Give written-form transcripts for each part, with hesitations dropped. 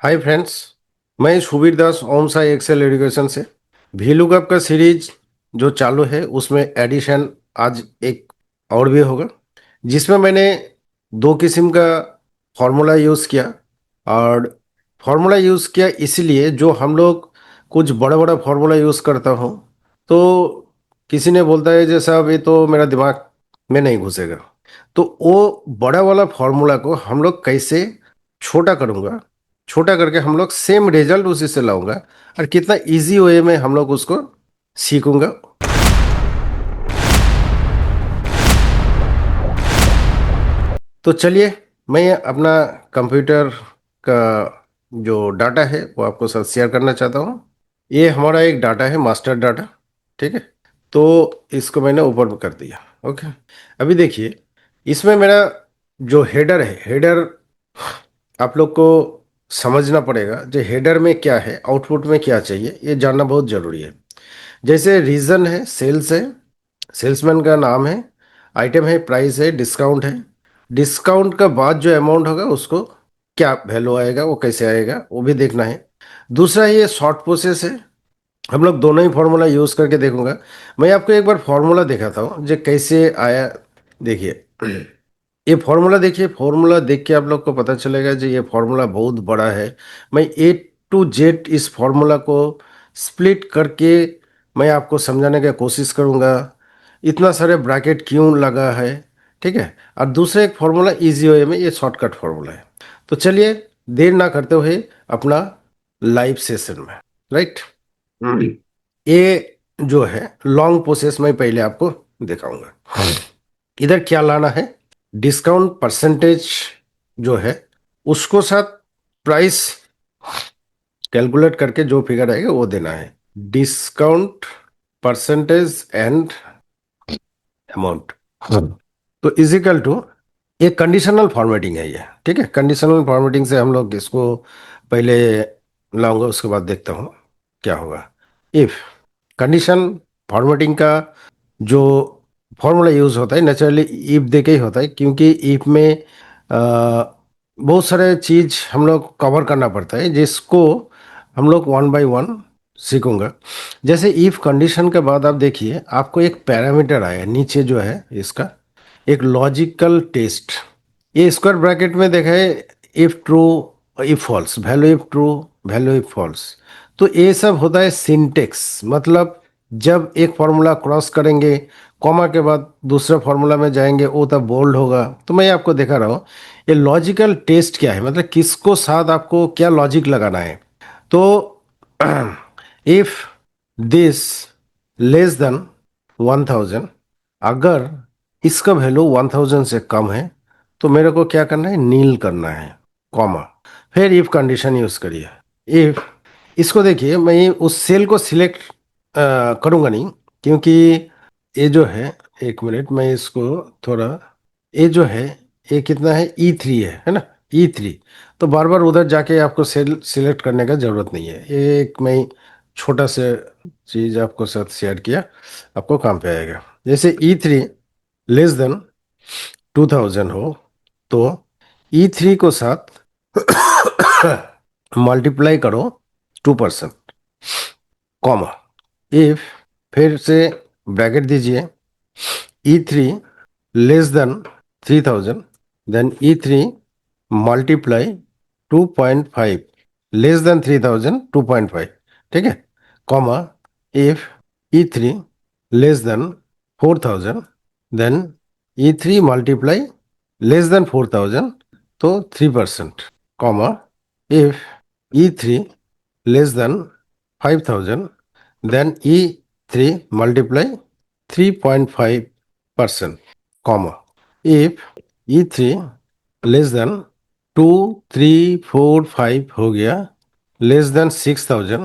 Hi friends. मैं शुभीर दास ओम Sai Excel education से VLOOKUP का सीरीज जो चालू है उसमें एडिशन आज एक और भी होगा, जिसमें मैंने दो किस्म का फार्मूला यूज़ किया। और फार्मूला यूज़ किया इसलिए जो हम लोग कुछ बड़ा बड़ा फार्मूला यूज़ करता हूँ, तो किसी ने बोलता है जैसा अब ये तो मेरा दिमाग में नहीं घुसेगा, तो वो बड़ा वाला फार्मूला को हम लोग कैसे छोटा करूँगा, छोटा करके हम लोग सेम रिजल्ट उसी से लाऊंगा और कितना इजी वे में हम लोग उसको सीखूंगा। तो चलिए, मैं अपना कंप्यूटर का जो डाटा है वो आपको साथ शेयर करना चाहता हूँ। ये हमारा एक डाटा है, मास्टर डाटा। ठीक है, तो इसको मैंने ऊपर कर दिया। ओके, अभी देखिए, इसमें मेरा जो हेडर है, हेडर आप लोग को समझना पड़ेगा जो हेडर में क्या है, आउटपुट में क्या चाहिए, ये जानना बहुत ज़रूरी है। जैसे रीजन है, सेल्स है, सेल्समैन का नाम है, आइटम है, प्राइस है, डिस्काउंट है। डिस्काउंट का बाद जो अमाउंट होगा उसको क्या वैल्यू आएगा, वो कैसे आएगा, वो भी देखना है। दूसरा ये शॉर्ट प्रोसेस है, हम लोग दोनों ही फार्मूला यूज़ करके देखूंगा। मैं आपको एक बार फार्मूला दिखाता हूँ जो कैसे आया। देखिए, ये फार्मूला देखिए, फार्मूला देख के आप लोग को पता चलेगा जी ये फार्मूला बहुत बड़ा है। मैं A to Z इस फार्मूला को स्प्लिट करके मैं आपको समझाने की कोशिश करूँगा, इतना सारे ब्रैकेट क्यों लगा है। ठीक है, और दूसरा एक फार्मूला इजी वे में, ये शॉर्टकट फार्मूला है। तो चलिए, देर ना करते हुए अपना लाइव सेशन में, राइट। ये जो है लॉन्ग प्रोसेस में पहले आपको दिखाऊंगा। इधर क्या लाना है, डिस्काउंट परसेंटेज जो है उसको साथ प्राइस कैलकुलेट करके जो फिगर आएगा वो देना है। डिस्काउंट परसेंटेज एंड अमाउंट, तो इजिकल टू, ये कंडीशनल फॉर्मेटिंग है ये। ठीक है, कंडीशनल फॉर्मेटिंग से हम लोग इसको पहले लाऊंगा, उसके बाद देखता हूँ क्या होगा। इफ कंडीशन फॉर्मेटिंग का जो फॉर्मूला यूज़ होता है नेचुरली इफ दे के ही होता है, क्योंकि इफ में बहुत सारे चीज़ हम लोग कवर करना पड़ता है, जिसको हम लोग वन बाय वन सीखूंगा। जैसे इफ कंडीशन के बाद आप देखिए, आपको एक पैरामीटर आया नीचे जो है इसका, एक लॉजिकल टेस्ट। ये स्क्वायर ब्रैकेट में देखा है, if true, if false, value if true, value if false. तो ये सब होता है सिंटेक्स, मतलब जब एक फॉर्मूला क्रॉस करेंगे, कॉमा के बाद दूसरे फॉर्मूला में जाएंगे, वो तब बोल्ड होगा। तो मैं आपको दिखा रहा हूँ ये लॉजिकल टेस्ट क्या है, मतलब किसको साथ आपको क्या लॉजिक लगाना है। तो इफ दिस लेस देन 1000, अगर इसका वैल्यू 1000 से कम है तो मेरे को क्या करना है, नील करना है, कॉमा, फिर इफ कंडीशन यूज करिए। इफ, इसको देखिए, मैं उस सेल को सिलेक्ट करूंगा नहीं, क्योंकि ये जो है, एक मिनट मैं इसको थोड़ा, ये जो है ये कितना है, E3 है ना, E3। तो बार बार उधर जाके आपको सेल सिलेक्ट करने का जरूरत नहीं है। ये एक मैं छोटा सा चीज आपको साथ शेयर किया, आपको काम पे आएगा। जैसे E3 लेस देन 2000 हो, तो E3 को साथ मल्टीप्लाई करो 2%, कॉमा, इफ, फिर से ब्रैकेट दीजिए, E3 less than 3000, then E3 multiply 2.5, less than 3000 2.5। ठीक है, comma, if E3 less than 4000, then E3 multiply less than 4000, तो 3%, comma, if E3 less than 5000, then E3 multiply 3.5%, comma, if E3 less than 2 3 4 5 हो गया, less than 6000,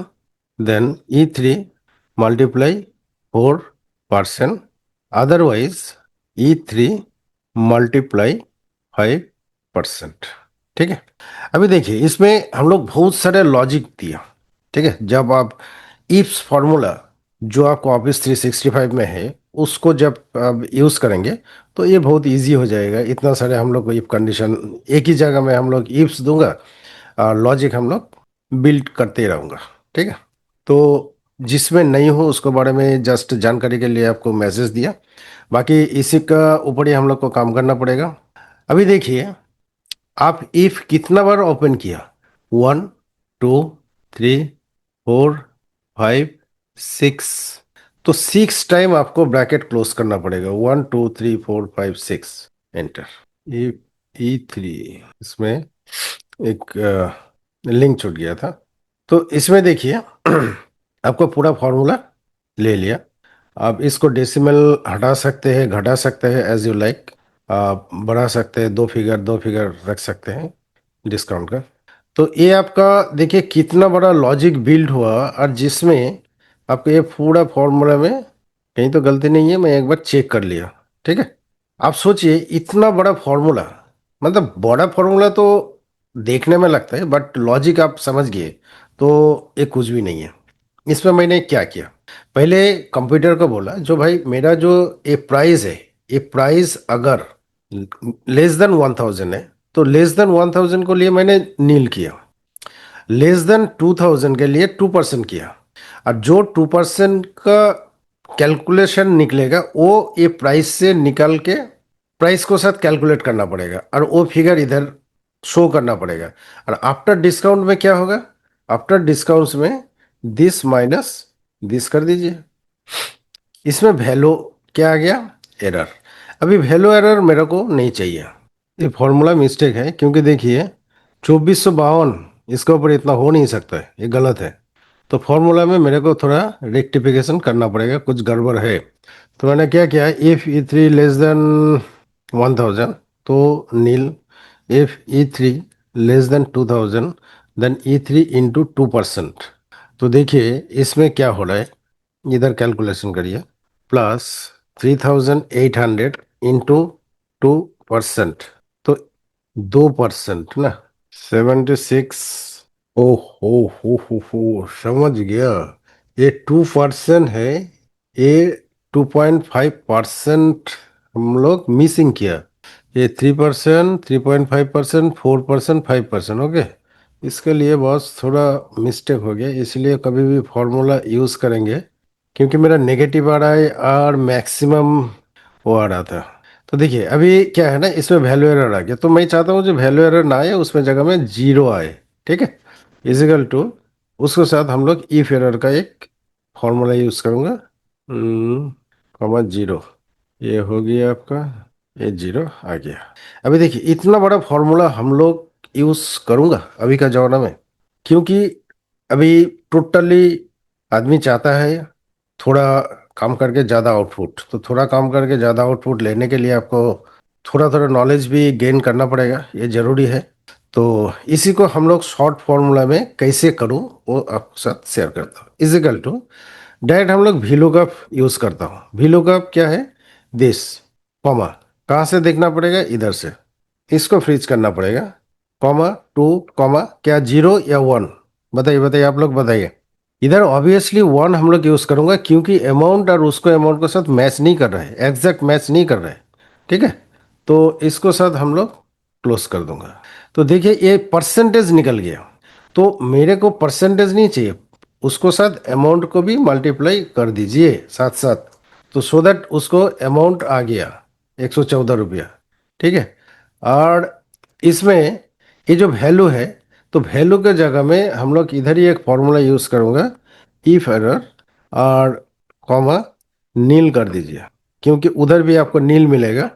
then E3 multiply 4%, otherwise E3 multiply 5%। ठीक है, अभी देखिए इसमें हम लोग बहुत सारे लॉजिक दिया। ठीक है, जब आप इफ्स फार्मूला जो आपको ऑफिस 365 में है उसको जब आप यूज़ करेंगे तो ये बहुत इजी हो जाएगा। इतना सारे हम लोग को इफ कंडीशन एक ही जगह में हम लोग इफ्स दूंगा लॉजिक हम लोग बिल्ड करते रहूँगा। ठीक है, तो जिसमें नहीं हो उसके बारे में जस्ट जानकारी के लिए आपको मैसेज दिया, बाकी इसी का ऊपर ही हम लोग को काम करना पड़ेगा। अभी देखिए, आप इफ कितना बार ओपन किया, 1 2 3 4 5 6, तो 6 टाइम आपको ब्रैकेट क्लोज करना पड़ेगा। 1 2 3 4 5 6 एंटर। E3 इसमें एक लिंक छूट गया था, तो इसमें देखिए आपको पूरा फॉर्मूला ले लिया। आप इसको डेसिमल हटा सकते हैं, घटा सकते हैं, एज यू लाइक। आप बढ़ा सकते हैं, दो फिगर रख सकते हैं डिस्काउंट का। तो ये आपका देखिए कितना बड़ा लॉजिक बिल्ड हुआ, और जिसमें आपको ये पूरा फॉर्मूला में कहीं तो गलती नहीं है, मैं एक बार चेक कर लिया। ठीक है, आप सोचिए इतना बड़ा फॉर्मूला, मतलब बड़ा फॉर्मूला तो देखने में लगता है, बट लॉजिक आप समझ गए तो ये कुछ भी नहीं है। इसमें मैंने क्या किया, पहले कंप्यूटर को बोला जो भाई मेरा जो ये प्राइस है, ये प्राइस अगर लेस देन 1000 है, तो लेस देन 1000 को लिए मैंने नील किया, लेस देन 2000 के लिए 2% किया, और जो 2% का कैलकुलेशन निकलेगा वो ये प्राइस से निकाल के प्राइस को साथ कैलकुलेट करना पड़ेगा, और वो फिगर इधर शो करना पड़ेगा। और आफ्टर डिस्काउंट में क्या होगा, आफ्टर डिस्काउंट्स में दिस माइनस दिस कर दीजिए। इसमें वैल्यू क्या आ गया, एरर। अभी वैल्यू एरर मेरे को नहीं चाहिए, ये फॉर्मूला मिस्टेक है, क्योंकि देखिए 2452 इसके ऊपर इतना हो नहीं सकता है, ये गलत है। तो फॉर्मूला में मेरे को थोड़ा रेक्टिफिकेशन करना पड़ेगा, कुछ गड़बड़ है। तो मैंने क्या किया, इफ E3 लेस देन 1000 तो nil, if E3 less than 2000 then E3 into 2%। तो देखिए इसमें क्या हो रहा है, इधर कैलकुलेशन करिए, +3800 इंटू 2%, तो 2% ना, 76। ओ हो, समझ गया। ये 2% है, ये 2.5% हम लोग मिसिंग किया। ये 3%, 3.5%, 4%, 5%, ओके। इसके लिए बस थोड़ा मिस्टेक हो गया, इसलिए कभी भी फॉर्मूला यूज़ करेंगे, क्योंकि मेरा नेगेटिव आ रहा है और मैक्सिमम वो आ रहा था। तो देखिए अभी क्या है ना, इसमें वैल्यू एरर आ गया, तो मैं चाहता हूँ जो वैल्यू एरर ना आए, उसमें जगह में जीरो आए। ठीक है, इजिकल टू उसके साथ हम लोग इफ एरर का एक फॉर्मूला यूज़ करूँगा, कॉमा जीरो, ये हो गया आपका, ये जीरो आ गया। अभी देखिए इतना बड़ा फॉर्मूला हम लोग यूज़ करूँगा अभी का ज़माना में, क्योंकि अभी टोटली आदमी चाहता है थोड़ा काम करके ज़्यादा आउटपुट, तो थोड़ा काम करके ज़्यादा आउटपुट लेने के लिए आपको थोड़ा थोड़ा नॉलेज भी गेन करना पड़ेगा, ये ज़रूरी है। तो इसी को हम लोग शॉर्ट फॉर्मूला में कैसे करूँ वो आपके साथ शेयर करता हूँ। इजिकल टू डायरेक्ट हम लोग VLOOKUP यूज़ करता हूँ। VLOOKUP क्या है, दिस, कॉमा, कहाँ से देखना पड़ेगा, इधर से इसको फ्रीज करना पड़ेगा, कॉमा टू, कॉमा क्या, जीरो या वन, बताइए बताइए, आप लोग बताइए। इधर ऑब्वियसली वन हम लोग यूज़ करूंगा, क्योंकि अमाउंट और उसको अमाउंट के साथ मैच नहीं कर रहा है, एग्जैक्ट मैच नहीं कर रहा है। ठीक है, तो इसको साथ हम लोग क्लोज कर दूंगा। तो देखिए ये परसेंटेज निकल गया, तो मेरे को परसेंटेज नहीं चाहिए, उसको साथ अमाउंट को भी मल्टीप्लाई कर दीजिए साथ साथ, तो सो दैट उसको अमाउंट आ गया 114 रुपया। ठीक है, और इसमें ये जो वैल्यू है, तो वैल्यू के जगह में हम लोग इधर ही एक फॉर्मूला यूज़ करूँगा, इफ एरर, और कॉमा नील कर दीजिए, क्योंकि उधर भी आपको नील मिलेगा,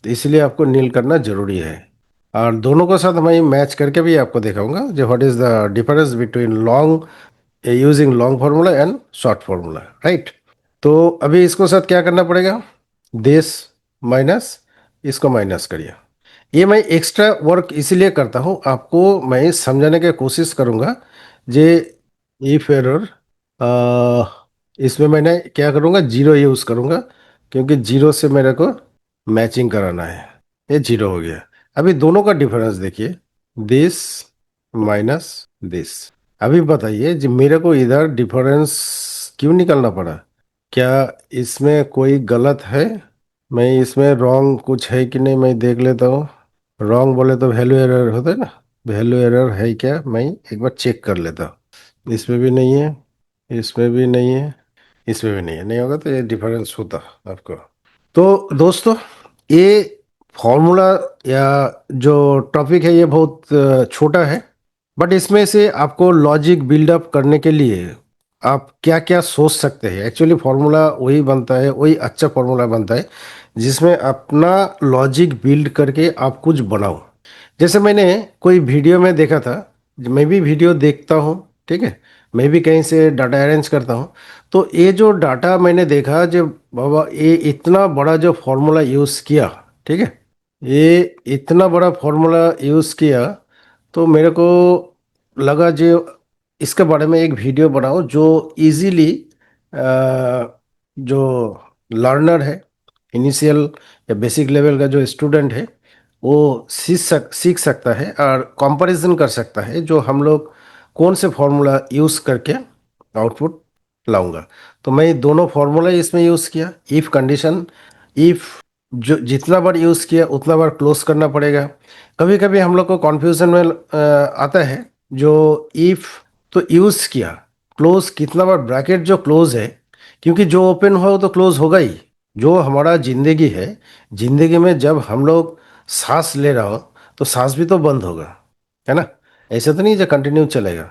तो इसलिए आपको नील करना जरूरी है। और दोनों को साथ मैं मैच करके भी आपको दिखाऊंगा जो what is the difference between long, using long formula and short formula, right. तो अभी इसको साथ क्या करना पड़ेगा, दिस माइनस, इसको माइनस करिए। ये मैं एक्स्ट्रा वर्क इसीलिए करता हूँ, आपको मैं समझाने की कोशिश करूँगा। जे इफ एरर, इसमें मैंने क्या करूँगा, जीरो यूज़ करूँगा, क्योंकि जीरो से मेरे को मैचिंग कराना है। ये जीरो हो गया। अभी दोनों का डिफरेंस देखिए, दिस माइनस दिस। अभी बताइए जी, मेरे को इधर डिफरेंस क्यों निकालना पड़ा, क्या इसमें कोई गलत है, मैं इसमें रॉन्ग कुछ है कि नहीं, मैं देख लेता हूँ। रॉन्ग बोले तो वैल्यू एरर होता है ना, वैल्यू एरर है क्या, मैं एक बार चेक कर लेता हूँ। इसमें भी नहीं है, इसमें भी नहीं है, इसमें भी नहीं है। नहीं होगा तो ये डिफरेंस होता आपको। तो दोस्तों, ये फॉर्मूला या जो टॉपिक है ये बहुत छोटा है, बट इसमें से आपको लॉजिक बिल्डअप करने के लिए आप क्या क्या सोच सकते हैं। एक्चुअली फार्मूला वही बनता है, वही अच्छा फार्मूला बनता है जिसमें अपना लॉजिक बिल्ड करके आप कुछ बनाओ। जैसे मैंने कोई वीडियो में देखा था, मैं भी वीडियो देखता हूँ, ठीक है, मैं भी कहीं से डाटा अरेंज करता हूँ। तो ये जो डाटा मैंने देखा, जो बाबा ये इतना बड़ा जो फार्मूला यूज़ किया, ठीक है, ये इतना बड़ा फार्मूला यूज़ किया, तो मेरे को लगा जो इसके बारे में एक वीडियो बनाओ जो इजीली जो लर्नर है, इनिशियल या बेसिक लेवल का जो स्टूडेंट है, वो सीख सकता है और कंपैरिजन कर सकता है जो हम लोग कौन से फार्मूला यूज़ करके आउटपुट लाऊंगा। तो मैं दोनों फार्मूला इसमें यूज़ किया। इफ़ कंडीशन, इफ़ जो जितना बार यूज़ किया उतना बार क्लोज करना पड़ेगा। कभी कभी हम लोग को कन्फ्यूजन में आता है, जो इफ़ तो यूज़ किया, क्लोज कितना बार, ब्रैकेट जो क्लोज है, क्योंकि जो ओपन हो तो क्लोज होगा ही। जो हमारा जिंदगी है, जिंदगी में जब हम लोग सांस ले रहा हो तो सांस भी तो बंद होगा, है ना। ऐसा तो नहीं जो कंटिन्यू चलेगा।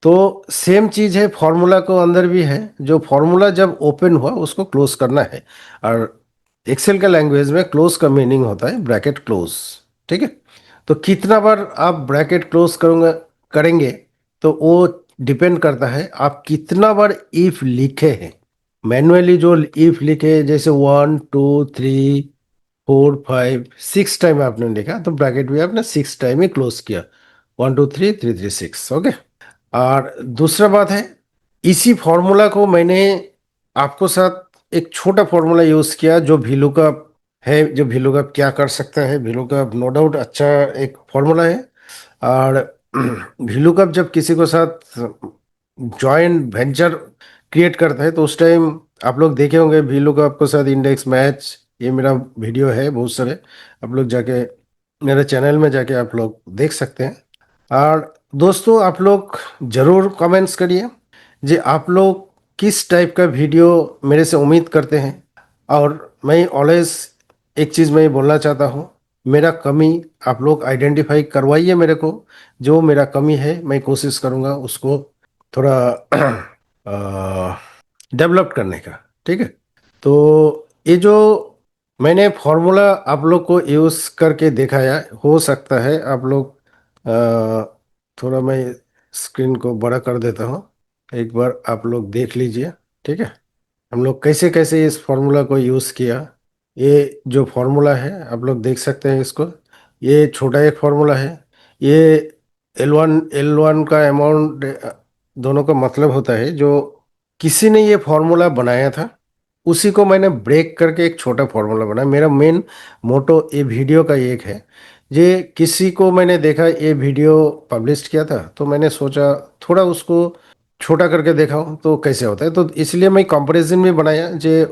तो सेम चीज़ है फॉर्मूला को अंदर भी है, जो फॉर्मूला जब ओपन हुआ उसको क्लोज करना है। और एक्सेल का लैंग्वेज में क्लोज का मीनिंग होता है ब्रैकेट क्लोज, ठीक है। तो कितना बार आप ब्रैकेट क्लोज करेंगे, तो वो डिपेंड करता है आप कितना बार इफ लिखे हैं। मैनुअली जो इफ लिखे, जैसे 1 2 3 4 5 6 टाइम आपने लिखा, तो ब्रैकेट भी आपने 6 टाइम ही क्लोज किया, 1 2 3 3 3 6, ओके। और दूसरा बात है, इसी फॉर्मूला को मैंने आपको साथ एक छोटा फॉर्मूला यूज किया, जो VLOOKUP है। जो VLOOKUP क्या कर सकता है, VLOOKUP नो डाउट अच्छा एक फॉर्मूला है। और VLOOKUP जब किसी को साथ जॉइंट वेंचर क्रिएट करता है, तो उस टाइम आप लोग देखे होंगे VLOOKUP के साथ इंडेक्स मैच। ये मेरा वीडियो है बहुत सारे, आप लोग जाके मेरे चैनल में जाके आप लोग देख सकते हैं। और दोस्तों, आप लोग ज़रूर कमेंट्स करिए जी, आप लोग किस टाइप का वीडियो मेरे से उम्मीद करते हैं। और मैं ऑलवेज एक चीज़ मैं बोलना चाहता हूँ, मेरा कमी आप लोग आइडेंटिफाई करवाइए मेरे को। जो मेरा कमी है मैं कोशिश करूँगा उसको थोड़ा डेवलप करने का, ठीक है। तो ये जो मैंने फॉर्मूला आप लोग को यूज़ करके दिखाया, हो सकता है आप लोग थोड़ा मैं स्क्रीन को बड़ा कर देता हूँ, एक बार आप लोग देख लीजिए, ठीक है। हम लोग कैसे कैसे इस फॉर्मूला को यूज़ किया। ये जो फॉर्मूला है आप लोग देख सकते हैं इसको, ये छोटा एक फॉर्मूला है। ये L1 का अमाउंट दोनों का मतलब होता है, जो किसी ने ये फॉर्मूला बनाया था उसी को मैंने ब्रेक करके एक छोटा फॉर्मूला बनाया। मेरा मेन मोटो ये वीडियो का एक है, ये किसी को मैंने देखा ये वीडियो पब्लिश किया था, तो मैंने सोचा थोड़ा उसको छोटा करके देखा हूँ तो कैसे होता है। तो इसलिए मैं कंपैरिजन भी बनाया, जे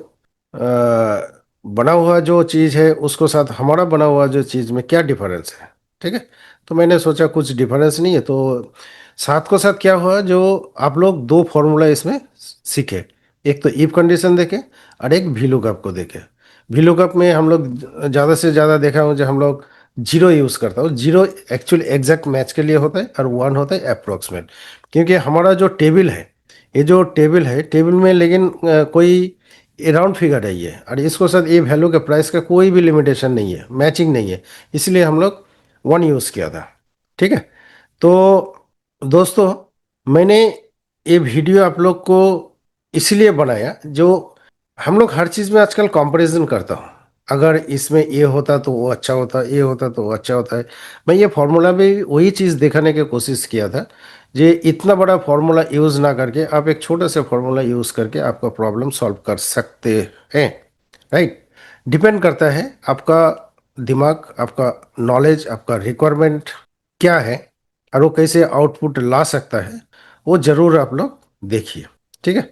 बना हुआ जो चीज़ है उसको साथ हमारा बना हुआ जो चीज़ में क्या डिफरेंस है, ठीक है। तो मैंने सोचा कुछ डिफरेंस नहीं है, तो साथ को साथ क्या हुआ, जो आप लोग दो फॉर्मूला इसमें सीखे। एक तो इफ कंडीशन देखे और एक VLOOKUP को देखे। VLOOKUP में हम लोग ज़्यादा से ज़्यादा देखा हूँ, जो हम लोग जीरो यूज़ करता हूँ। जीरो एक्चुअली एग्जैक्ट मैच के लिए होता है और 1 होता है अप्रोक्सीमेट। क्योंकि हमारा जो टेबल है, ये जो टेबल है, टेबल में लेकिन कोई राउंड फिगर है ये, और इसको साथ ये वैल्यू के प्राइस का कोई भी लिमिटेशन नहीं है, मैचिंग नहीं है, इसलिए हम लोग 1 यूज़ किया था, ठीक है। तो दोस्तों, मैंने ये वीडियो आप लोग को इसलिए बनाया, जो हम लोग हर चीज़ में आजकल कंपैरिजन करता हूँ। अगर इसमें ये होता तो वो अच्छा होता, ये होता तो वो अच्छा होता है। मैं ये फार्मूला में वही चीज़ दिखाने की कोशिश किया था, जे इतना बड़ा फार्मूला यूज़ ना करके आप एक छोटा सा फार्मूला यूज़ करके आपका प्रॉब्लम सॉल्व कर सकते हैं, राइट। डिपेंड करता है आपका दिमाग, आपका नॉलेज, आपका रिक्वायरमेंट क्या है, और वो कैसे आउटपुट ला सकता है, वो ज़रूर आप लोग देखिए, ठीक है।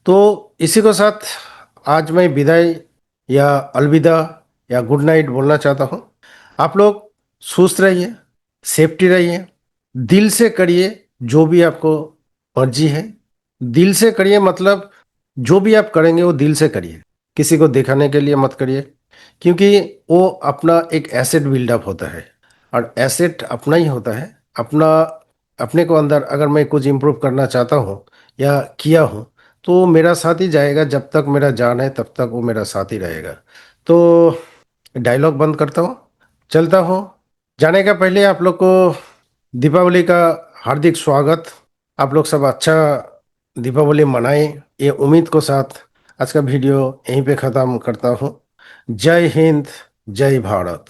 तो इसी के साथ आज मैं विदाई या अलविदा या गुड नाइट बोलना चाहता हूँ। आप लोग सुस्त रहिए, सेफ्टी रहिए, दिल से करिए जो भी आपको मर्जी है। दिल से करिए मतलब जो भी आप करेंगे वो दिल से करिए, किसी को दिखाने के लिए मत करिए, क्योंकि वो अपना एक एसेट बिल्डअप होता है। और एसेट अपना ही होता है। अपना अपने को अंदर अगर मैं कुछ इम्प्रूव करना चाहता हूँ या किया हूँ, तो वो मेरा साथ ही जाएगा। जब तक मेरा जान है तब तक वो मेरा साथ ही रहेगा। तो डायलॉग बंद करता हूँ, चलता हूँ। जाने का पहले आप लोग को दीपावली का हार्दिक स्वागत। आप लोग सब अच्छा दीपावली मनाएं, ये उम्मीद को साथ आज का वीडियो यहीं पे ख़त्म करता हूँ। जय हिंद, जय भारत।